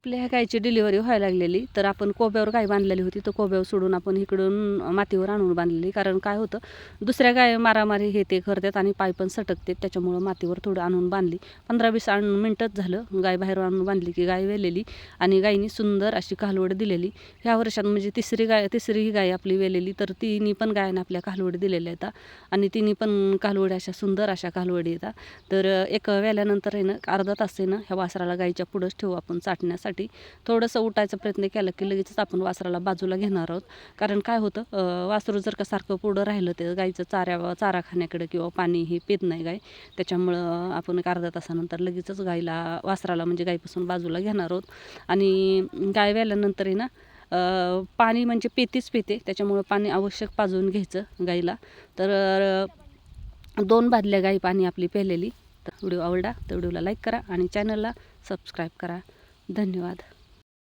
आपल्या ह्या गायची डिलिव्हरी व्हायला लागलेली, तर आपण कोब्यावर गाय बांधलेली होती, तर कोब्यावर सोडून आपण इकडून मातीवर आणून बांधलेली. कारण काय होतं, दुसऱ्या गाय मारामारी हे ते करतात आणि पाय पण सटकते, त्याच्यामुळं मातीवर थोडं आणून बांधली. 15-20 मिनटंच झालं गाय बाहेर आणून बांधली की गाय वेलेली आणि गायीनी सुंदर अशी कालवड दिलेली. ह्या वर्षात म्हणजे तिसरी ही गाय आपली वेलेली, तर तिन्ही पण गायनं आपल्या कालवडी दिलेल्या येतात आणि तिन्ही पण कालवडी अशा सुंदर अशा कालवडी येतात. तर एक वेल्यानंतर आहे ना अर्धा तास आहे ना ह्या वासराला गायीच्या पुढंच ठेवू आपण चाटण्यासाठी. थोडंसं उठायचा प्रयत्न केला की लगेचच आपण वासराला बाजूला घेणार आहोत. कारण काय होतं, वासरू जर का सारखं पुढं राहिलं ते गायीचं चारा खाण्याकडे किंवा पाणी हे पित नाही गाय, त्याच्यामुळं आपण एक अर्धा तासानंतर लगेचच वासराला म्हणजे गायीपासून बाजूला घेणार आहोत. आणि गाय व्याल्यानंतर आहे ना पाणी म्हणजे पेतीच पेते, त्याच्यामुळं पाणी आवश्यक पाजून घ्यायचं गाईला. तर 2 बादल्या गाई पाणी आपली प्यायलेली. तर व्हिडिओ आवडला तर व्हिडिओला लाईक करा आणि चॅनलला सबस्क्राईब करा. धन्यवाद.